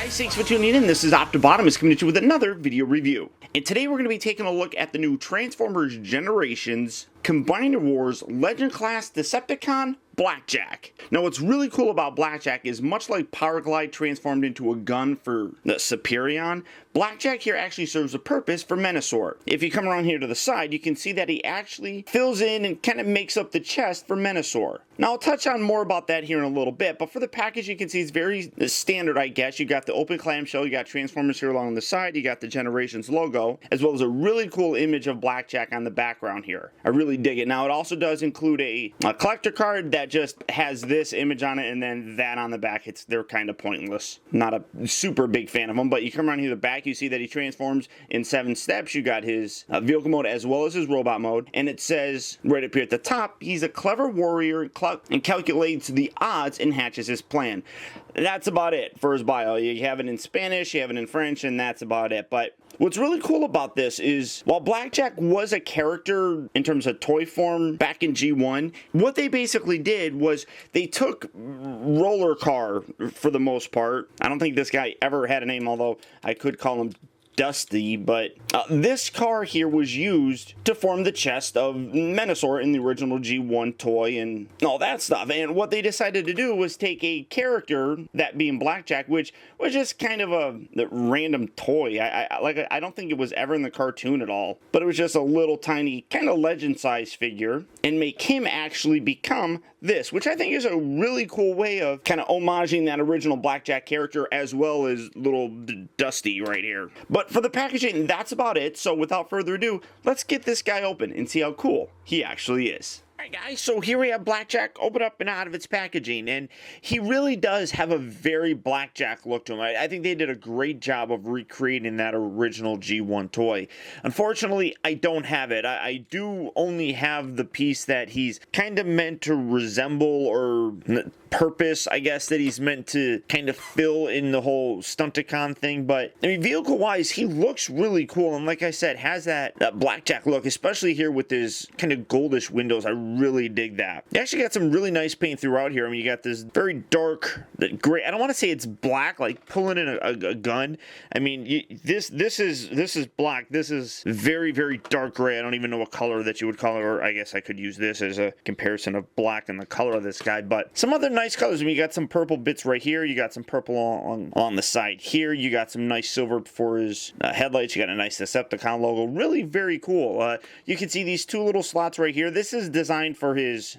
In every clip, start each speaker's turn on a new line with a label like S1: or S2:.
S1: Guys, thanks for tuning in. This is Optibotimus coming at you with another video review. And today we're going to be taking a look at the new Transformers Generations Combiner Wars Legend Class Decepticon Blackjack. Now what's really cool about Blackjack is much like Powerglide transformed into a gun for the Superion, Blackjack here actually serves a purpose for Menasor. If you come around here to the side, you can see that he actually fills in and kind of makes up the chest for Menasor. Now I'll touch on more about that here in a little bit, but for the package you can see it's very standard, I guess. You got the open clamshell, you got Transformers here along the side, you got the Generations logo, as well as a really cool image of Blackjack on the background here. I really dig it. Now it also does include a collector card that just has this image on it and then that on the back. They're kind of pointless. Not a super big fan of them, but you come around here to the back, you see that he transforms in 7 steps. You got his vehicle mode as well as his robot mode, and it says right up here at the top, he's a clever warrior and calculates the odds and hatches his plan. That's about it for his bio. You have it in Spanish, you have it in French, and that's about it. But what's really cool about this is, while Blackjack was a character in terms of toy form back in G1, what they basically did was they took Roller Car for the most part. I don't think this guy ever had a name, although I could call him Dusty, but this car here was used to form the chest of Menasor in the original G1 toy and all that stuff. And what they decided to do was take a character, that being Blackjack, which was just kind of a random toy. I don't think it was ever in the cartoon at all, but it was just a little tiny kind of legend-sized figure, and make him actually become this, which I think is a really cool way of kind of homaging that original Blackjack character as well as little Dusty right here. But for the packaging, that's about it. So without further ado, let's get this guy open and see how cool he actually is. Alright guys, so here we have Blackjack open up and out of its packaging, and he really does have a very Blackjack look to him. I think they did a great job of recreating that original G1 toy. Unfortunately, I don't have it. I do only have the piece that he's kind of meant to resemble, or purpose, I guess, that he's meant to kind of fill in the whole Stunticon thing. But I mean, vehicle wise, he looks really cool, and like I said, has that Blackjack look, especially here with his kind of goldish windows. I really dig that. You actually got some really nice paint throughout here. I mean, you got this very dark gray. I don't want to say it's black, like pulling in a gun. I mean, this is black. This is very, very dark gray. I don't even know what color that you would call it, or I guess I could use this as a comparison of black and the color of this guy. But some other nice colors. I mean, you got some purple bits right here. You got some purple on the side here. You got some nice silver for his headlights. You got a nice Decepticon logo. Really very cool. You can see these 2 little slots right here. This is designed for his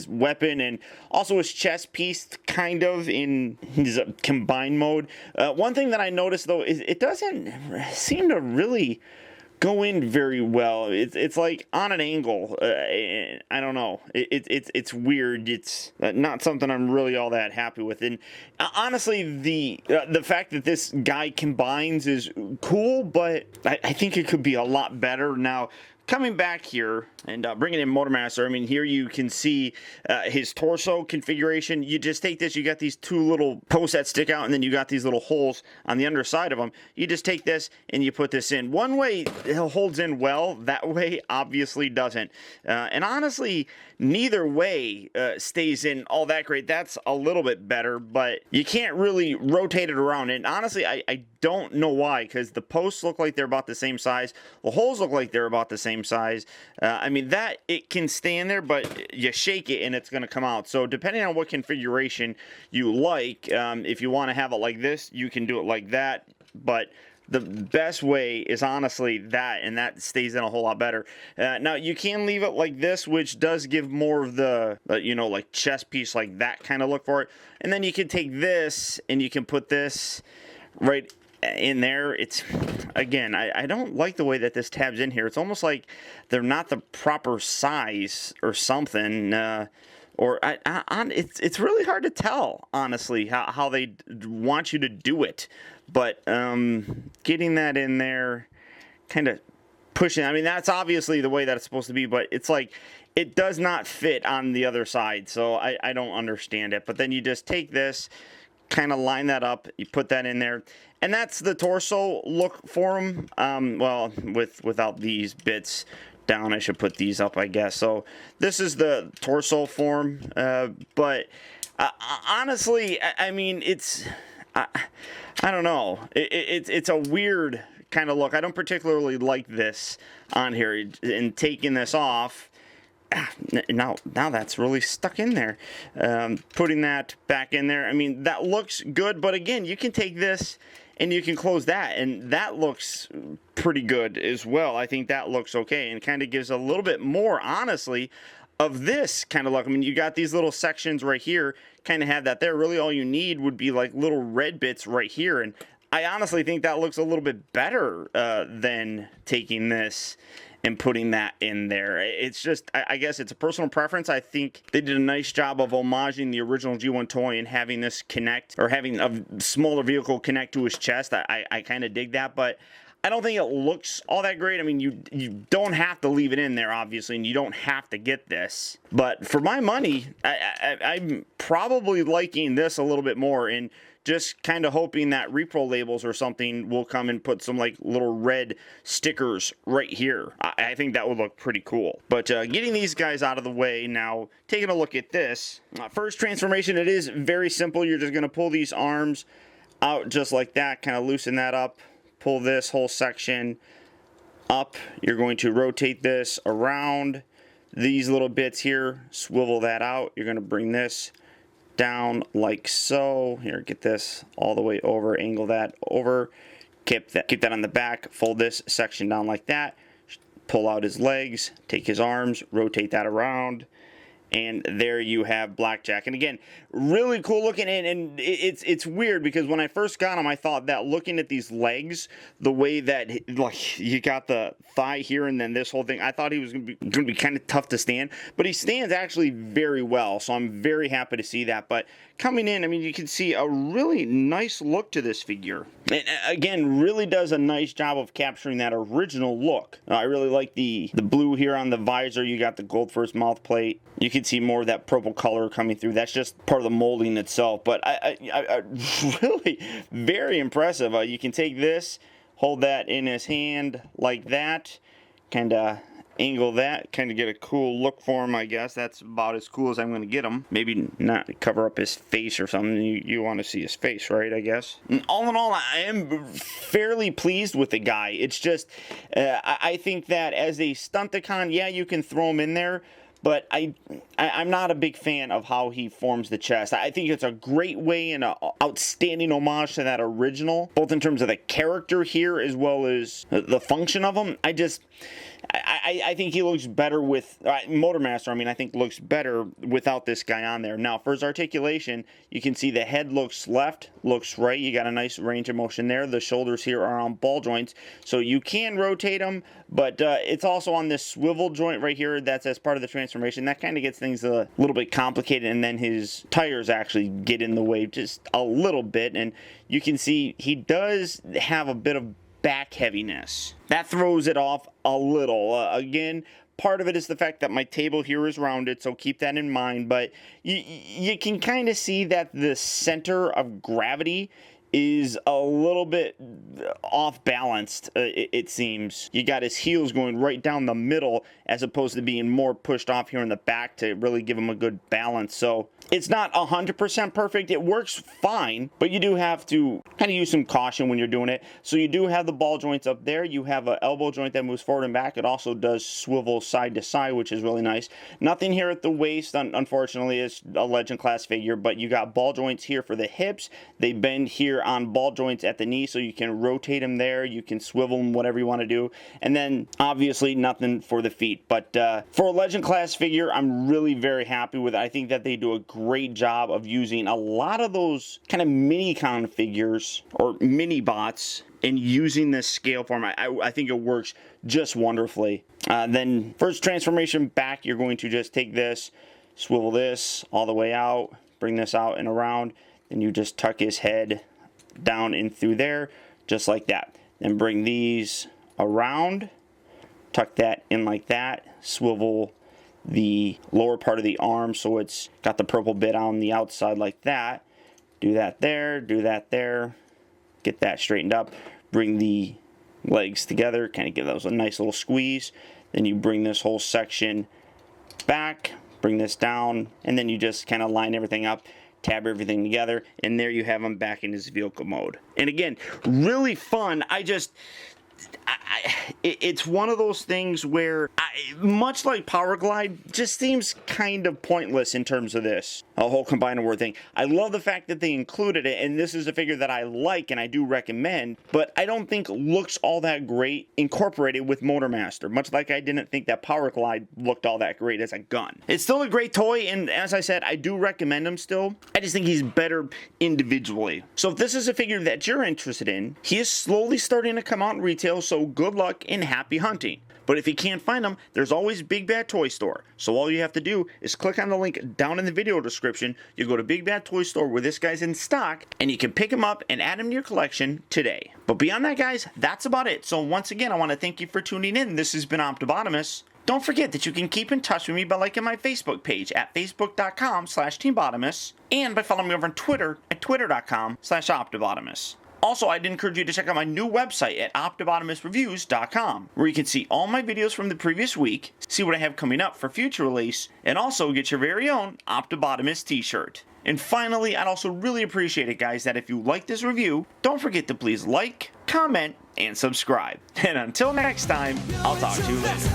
S1: weapon and also his chest piece, kind of in his combined mode. One thing that I noticed though is it doesn't seem to really go in very well. It's like on an angle. I don't know. It's weird. It's not something I'm really all that happy with. And honestly, the fact that this guy combines is cool, but I think it could be a lot better. Now, coming back here and bringing in Motormaster, I mean, here you can see his torso configuration. You just take this, you got these 2 little posts that stick out, and then you got these little holes on the underside of them. You just take this and you put this in. One way it holds in well, that way obviously doesn't. And honestly, neither way stays in all that great. That's a little bit better, but you can't really rotate it around. And honestly, I don't know why, because the posts look like they're about the same size. The holes look like they're about the same size. I mean, that it can stay in there, but you shake it and it's going to come out. So depending on what configuration you like, if you want to have it like this, you can do it like that. But the best way is honestly that, and that stays in a whole lot better. Now, you can leave it like this, which does give more of the, you know, like chest piece, like that kind of look for it. And then you can take this and you can put this right in there. It's, again, I don't like the way that this tabs in here. It's almost like they're not the proper size or something. Or it's really hard to tell, honestly, how they want you to do it. But getting that in there, kind of pushing, I mean, that's obviously the way that it's supposed to be, but it's like it does not fit on the other side, so I don't understand it. But then you just take this, kind of line that up, you put that in there, and that's the torso look for him. Well, without these bits down, I should put these up, I guess. So this is the torso form, but honestly, I mean, it's, I don't know. It's a weird kind of look. I don't particularly like this on here. And taking this off, now that's really stuck in there. Putting that back in there, I mean, that looks good, but again, you can take this and you can close that, and that looks pretty good as well. I think that looks okay, and kind of gives a little bit more, honestly, of this kind of look. I mean, you got these little sections right here, kind of have that there. Really all you need would be like little red bits right here, and I honestly think that looks a little bit better than taking this and putting that in there. It's just, I guess it's a personal preference. I think they did a nice job of homaging the original G1 toy and having this connect, or having a smaller vehicle connect to his chest. I kind of dig that, but I don't think it looks all that great. I mean, you don't have to leave it in there, obviously, and you don't have to get this. But for my money, I'm probably liking this a little bit more, and just kind of hoping that repro labels or something will come and put some like little red stickers right here. I think that would look pretty cool. But getting these guys out of the way now, taking a look at this. First transformation, it is very simple. You're just going to pull these arms out just like that, kind of loosen that up. Pull this whole section up. You're going to rotate this around these little bits here, swivel that out. You're going to bring this down like so. Here, get this all the way over, angle that over, keep that on the back, fold this section down like that, pull out his legs, take his arms, rotate that around, and there you have Blackjack. And again, really cool looking, and it's weird because when I first got him, I thought that looking at these legs, the way that like you got the thigh here and then this whole thing, I thought he was gonna be kind of tough to stand, but he stands actually very well. So I'm very happy to see that. But coming in, I mean, you can see a really nice look to this figure. And again, really does a nice job of capturing that original look. I really like the blue here on the visor. You got the gold first mouth plate. You can see more of that purple color coming through. That's just part of the molding itself. But I really very impressive. You can take this, hold that in his hand like that, kind of angle that, kind of get a cool look for him, I guess. That's about as cool as I'm going to get him. Maybe not cover up his face or something. You want to see his face, right, I guess? And all in all, I am fairly pleased with the guy. It's just, I think that as a Stunticon, yeah, you can throw him in there, but I'm not a big fan of how he forms the chest. I think it's a great way and an outstanding homage to that original, both in terms of the character here as well as the function of him. I think he looks better with Motormaster. I mean, I think looks better without this guy on there. Now, for his articulation, you can see the head looks left, looks right. You got a nice range of motion there. The shoulders here are on ball joints, so you can rotate them, but it's also on this swivel joint right here. That's as part of the transformation. That kind of gets things a little bit complicated, and then his tires actually get in the way just a little bit, and you can see he does have a bit of back heaviness. That throws it off a little. Again, part of it is the fact that my table here is rounded, so keep that in mind, but you can kind of see that the center of gravity is a little bit off balanced, it seems. You got his heels going right down the middle as opposed to being more pushed off here in the back to really give him a good balance. So it's not 100% perfect. It works fine, but you do have to kind of use some caution when you're doing it. So you do have the ball joints up there. You have an elbow joint that moves forward and back. It also does swivel side to side, which is really nice. Nothing here at the waist, unfortunately. It's a Legend class figure, but you got ball joints here for the hips. They bend here on ball joints at the knee, so you can rotate them there. You can swivel them, whatever you want to do. And then obviously nothing for the feet. But for a Legend class figure, I'm really very happy with it. I think that they do a great job of using a lot of those kind of mini-con figures or mini bots and using this scale form. I think it works just wonderfully. Then first transformation back, you're going to just take this, swivel this all the way out, bring this out and around, then you just tuck his head down in through there, just like that. Then bring these around, tuck that in like that, swivel the lower part of the arm so it's got the purple bit on the outside like that. Do that there, do that there, get that straightened up, bring the legs together, kind of give those a nice little squeeze. Then you bring this whole section back, bring this down, and then you just kind of line everything up. tab everything together, and there you have him back in his vehicle mode. And again, really fun. It's one of those things where, much like Power Glide, just seems kind of pointless in terms of this whole combined award thing. I love the fact that they included it, and this is a figure that I like and I do recommend, but I don't think looks all that great incorporated with Motormaster, much like I didn't think that Power Glide looked all that great as a gun. It's still a great toy, and as I said, I do recommend him still. I just think he's better individually. So if this is a figure that you're interested in, he is slowly starting to come out in retail, so good luck and happy hunting. But if you can't find them, there's always Big Bad Toy Store. So all you have to do is click on the link down in the video description. You go to Big Bad Toy Store where this guy's in stock, and you can pick him up and add him to your collection today. But beyond that, guys, that's about it. So once again, I want to thank you for tuning in. This has been Optibotimus. Don't forget that you can keep in touch with me by liking my Facebook page at facebook.com/teambotimus and by following me over on Twitter at twitter.com/optibotimus. Also, I'd encourage you to check out my new website at optibotimusreviews.com, where you can see all my videos from the previous week, see what I have coming up for future release, and also get your very own Optibotimus t-shirt. And finally, I'd also really appreciate it, guys, that if you like this review, don't forget to please like, comment, and subscribe. And until next time, I'll talk to you later.